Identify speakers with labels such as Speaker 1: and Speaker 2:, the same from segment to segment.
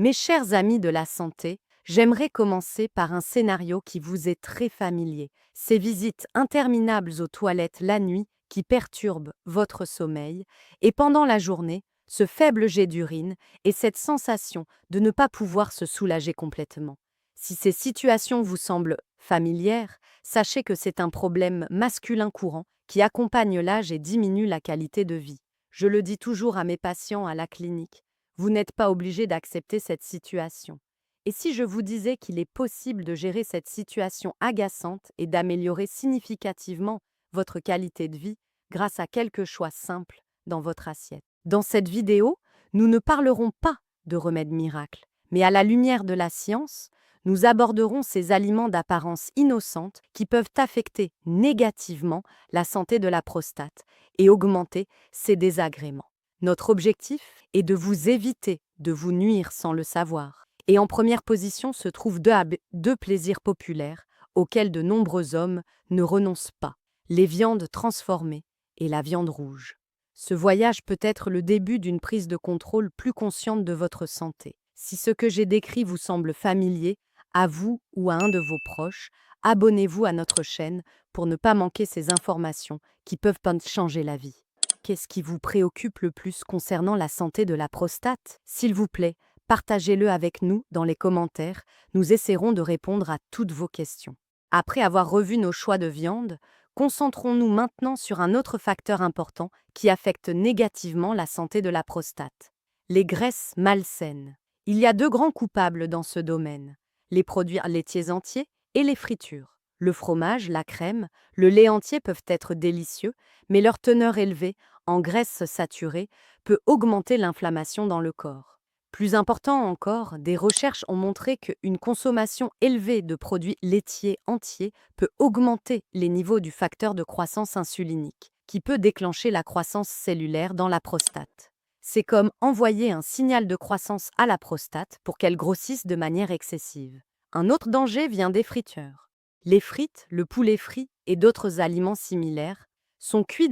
Speaker 1: Mes chers amis de la santé, j'aimerais commencer par un scénario qui vous est très familier. Ces visites interminables aux toilettes la nuit qui perturbent votre sommeil, et pendant la journée, ce faible jet d'urine et cette sensation de ne pas pouvoir se soulager complètement. Si ces situations vous semblent familières, sachez que c'est un problème masculin courant qui accompagne l'âge et diminue la qualité de vie. Je le dis toujours à mes patients à la clinique. Vous n'êtes pas obligé d'accepter cette situation. Et si je vous disais qu'il est possible de gérer cette situation agaçante et d'améliorer significativement votre qualité de vie grâce à quelques choix simples dans votre assiette? Dans cette vidéo, nous ne parlerons pas de remèdes miracles, mais à la lumière de la science, nous aborderons ces aliments d'apparence innocente qui peuvent affecter négativement la santé de la prostate et augmenter ses désagréments. Notre objectif est de vous éviter de vous nuire sans le savoir. Et en première position se trouvent deux plaisirs populaires auxquels de nombreux hommes ne renoncent pas, les viandes transformées et la viande rouge. Ce voyage peut être le début d'une prise de contrôle plus consciente de votre santé. Si ce que j'ai décrit vous semble familier, à vous ou à un de vos proches, abonnez-vous à notre chaîne pour ne pas manquer ces informations qui peuvent changer la vie. Qu'est-ce qui vous préoccupe le plus concernant la santé de la prostate? S'il vous plaît, partagez-le avec nous dans les commentaires. Nous essaierons de répondre à toutes vos questions. Après avoir revu nos choix de viande, concentrons-nous maintenant sur un autre facteur important qui affecte négativement la santé de la prostate: les graisses malsaines. Il y a deux grands coupables dans ce domaine: les produits laitiers entiers et les fritures. Le fromage, la crème, le lait entier peuvent être délicieux, mais leur teneur élevée en graisses saturées peut augmenter l'inflammation dans le corps. Plus important encore, des recherches ont montré qu'une consommation élevée de produits laitiers entiers peut augmenter les niveaux du facteur de croissance insulinique, qui peut déclencher la croissance cellulaire dans la prostate. C'est comme envoyer un signal de croissance à la prostate pour qu'elle grossisse de manière excessive. Un autre danger vient des fritures. Les frites, le poulet frit et d'autres aliments similaires sont cuits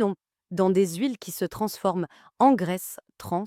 Speaker 1: dans des huiles qui se transforment en graisse trans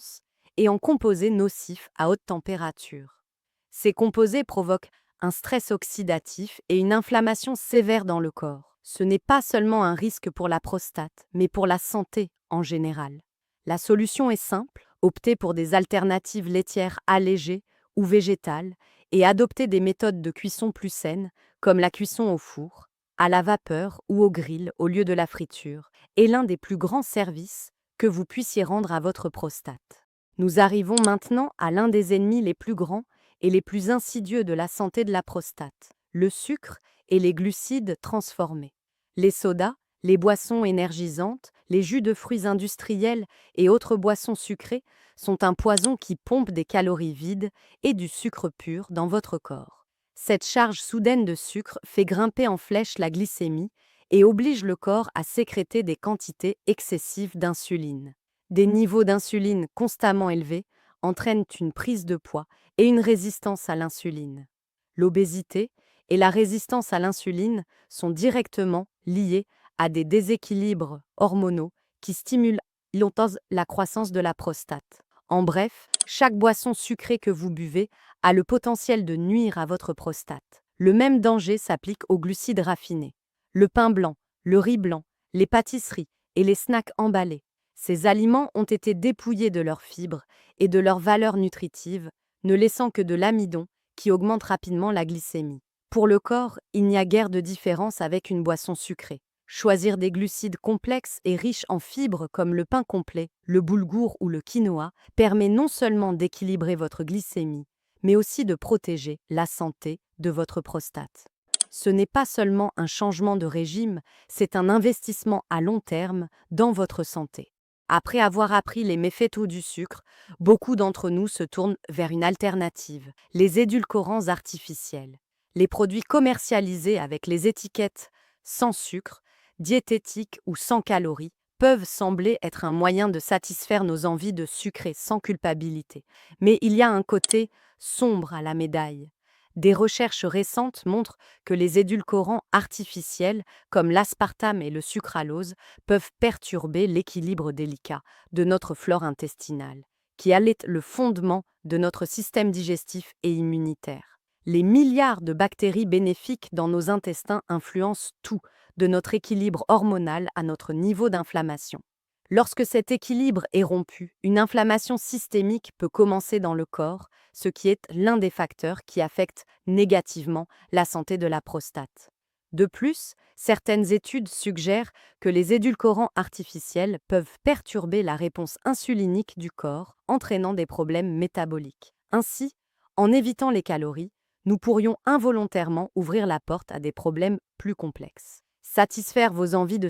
Speaker 1: et en composés nocifs à haute température. Ces composés provoquent un stress oxydatif et une inflammation sévère dans le corps. Ce n'est pas seulement un risque pour la prostate, mais pour la santé en général. La solution est simple: opter pour des alternatives laitières allégées ou végétales et adopter des méthodes de cuisson plus saines, comme la cuisson au four, à la vapeur ou au grill au lieu de la friture, est l'un des plus grands services que vous puissiez rendre à votre prostate. Nous arrivons maintenant à l'un des ennemis les plus grands et les plus insidieux de la santé de la prostate: le sucre et les glucides transformés. Les sodas, les boissons énergisantes, les jus de fruits industriels et autres boissons sucrées sont un poison qui pompe des calories vides et du sucre pur dans votre corps. Cette charge soudaine de sucre fait grimper en flèche la glycémie et oblige le corps à sécréter des quantités excessives d'insuline. Des niveaux d'insuline constamment élevés entraînent une prise de poids et une résistance à l'insuline. L'obésité et la résistance à l'insuline sont directement liées à des déséquilibres hormonaux qui stimulent longtemps la croissance de la prostate. En bref, chaque boisson sucrée que vous buvez a le potentiel de nuire à votre prostate. Le même danger s'applique aux glucides raffinés. Le pain blanc, le riz blanc, les pâtisseries et les snacks emballés. Ces aliments ont été dépouillés de leurs fibres et de leurs valeurs nutritives, ne laissant que de l'amidon qui augmente rapidement la glycémie. Pour le corps, il n'y a guère de différence avec une boisson sucrée. Choisir des glucides complexes et riches en fibres comme le pain complet, le boulgour ou le quinoa permet non seulement d'équilibrer votre glycémie, mais aussi de protéger la santé de votre prostate. Ce n'est pas seulement un changement de régime, c'est un investissement à long terme dans votre santé. Après avoir appris les méfaits du sucre, beaucoup d'entre nous se tournent vers une alternative: les édulcorants artificiels. Les produits commercialisés avec les étiquettes sans sucre, diététiques ou sans calories peuvent sembler être un moyen de satisfaire nos envies de sucrer sans culpabilité. Mais il y a un côté sombre à la médaille. Des recherches récentes montrent que les édulcorants artificiels, comme l'aspartame et le sucralose, peuvent perturber l'équilibre délicat de notre flore intestinale, qui allait le fondement de notre système digestif et immunitaire. Les milliards de bactéries bénéfiques dans nos intestins influencent tout, de notre équilibre hormonal à notre niveau d'inflammation. Lorsque cet équilibre est rompu, une inflammation systémique peut commencer dans le corps, ce qui est l'un des facteurs qui affectent négativement la santé de la prostate. De plus, certaines études suggèrent que les édulcorants artificiels peuvent perturber la réponse insulinique du corps, entraînant des problèmes métaboliques. Ainsi, en évitant les calories, nous pourrions involontairement ouvrir la porte à des problèmes plus complexes. Satisfaire vos envies de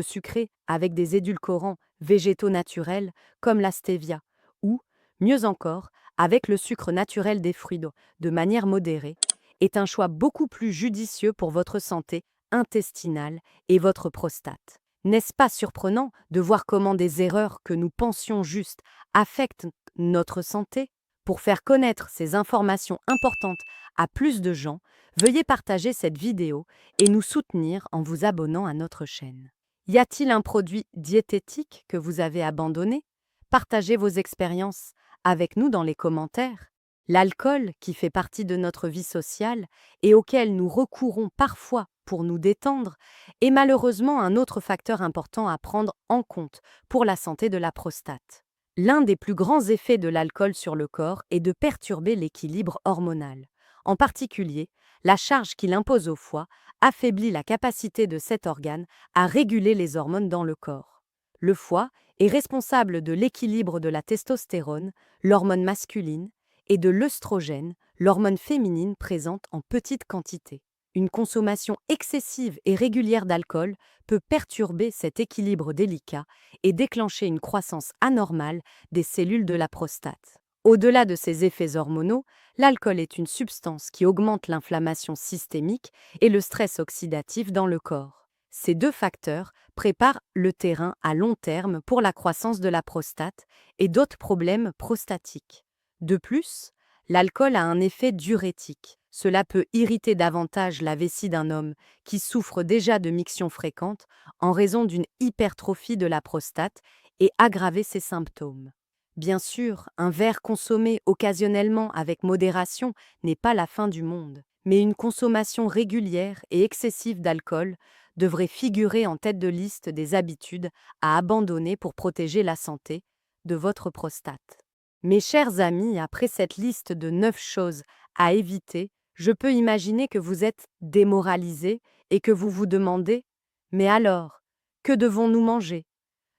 Speaker 1: sucré avec des édulcorants végétaux naturels comme la stevia ou, mieux encore, avec le sucre naturel des fruits de manière modérée, est un choix beaucoup plus judicieux pour votre santé intestinale et votre prostate. N'est-ce pas surprenant de voir comment des erreurs que nous pensions justes affectent notre santé? Pour faire connaître ces informations importantes à plus de gens, veuillez partager cette vidéo et nous soutenir en vous abonnant à notre chaîne. Y a-t-il un produit diététique que vous avez abandonné? Partagez vos expériences avec nous dans les commentaires. L'alcool, qui fait partie de notre vie sociale et auquel nous recourons parfois pour nous détendre, est malheureusement un autre facteur important à prendre en compte pour la santé de la prostate. L'un des plus grands effets de l'alcool sur le corps est de perturber l'équilibre hormonal. En particulier, la charge qu'il impose au foie affaiblit la capacité de cet organe à réguler les hormones dans le corps. Le foie est responsable de l'équilibre de la testostérone, l'hormone masculine, et de l'œstrogène, l'hormone féminine présente en petite quantité. Une consommation excessive et régulière d'alcool peut perturber cet équilibre délicat et déclencher une croissance anormale des cellules de la prostate. Au-delà de ces effets hormonaux, l'alcool est une substance qui augmente l'inflammation systémique et le stress oxydatif dans le corps. Ces deux facteurs préparent le terrain à long terme pour la croissance de la prostate et d'autres problèmes prostatiques. De plus, l'alcool a un effet diurétique. Cela peut irriter davantage la vessie d'un homme qui souffre déjà de mictions fréquentes en raison d'une hypertrophie de la prostate et aggraver ses symptômes. Bien sûr, un verre consommé occasionnellement avec modération n'est pas la fin du monde, mais une consommation régulière et excessive d'alcool devrait figurer en tête de liste des habitudes à abandonner pour protéger la santé de votre prostate. Mes chers amis, après cette liste de 9 choses à éviter, je peux imaginer que vous êtes démoralisés et que vous vous demandez « Mais alors, que devons-nous manger ?»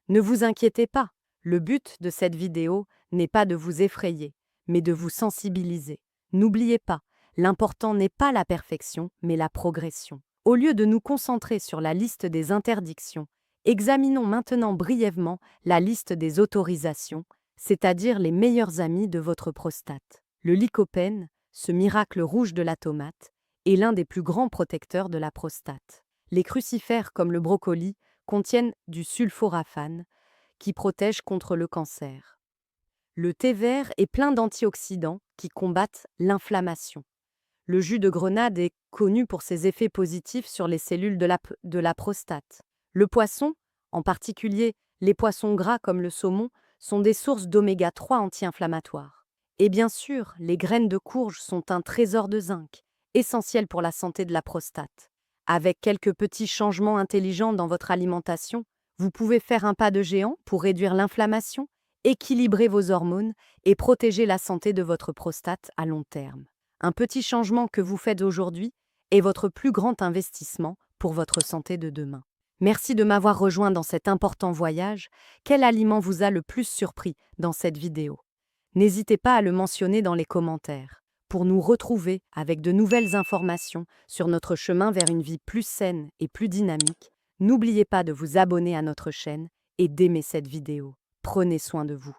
Speaker 1: Ne vous inquiétez pas, le but de cette vidéo n'est pas de vous effrayer, mais de vous sensibiliser. N'oubliez pas, l'important n'est pas la perfection, mais la progression. Au lieu de nous concentrer sur la liste des interdictions, examinons maintenant brièvement la liste des autorisations, c'est-à-dire les meilleurs amis de votre prostate. Le lycopène, ce miracle rouge de la tomate, est l'un des plus grands protecteurs de la prostate. Les crucifères comme le brocoli contiennent du sulforaphane, qui protège contre le cancer. Le thé vert est plein d'antioxydants qui combattent l'inflammation. Le jus de grenade est connu pour ses effets positifs sur les cellules de la prostate. Le poisson, en particulier les poissons gras comme le saumon, sont des sources d'oméga 3 anti-inflammatoires. Et bien sûr, les graines de courge sont un trésor de zinc, essentiel pour la santé de la prostate. Avec quelques petits changements intelligents dans votre alimentation, vous pouvez faire un pas de géant pour réduire l'inflammation, équilibrer vos hormones et protéger la santé de votre prostate à long terme. Un petit changement que vous faites aujourd'hui est votre plus grand investissement pour votre santé de demain. Merci de m'avoir rejoint dans cet important voyage. Quel aliment vous a le plus surpris dans cette vidéo? N'hésitez pas à le mentionner dans les commentaires pour nous retrouver avec de nouvelles informations sur notre chemin vers une vie plus saine et plus dynamique. N'oubliez pas de vous abonner à notre chaîne et d'aimer cette vidéo. Prenez soin de vous.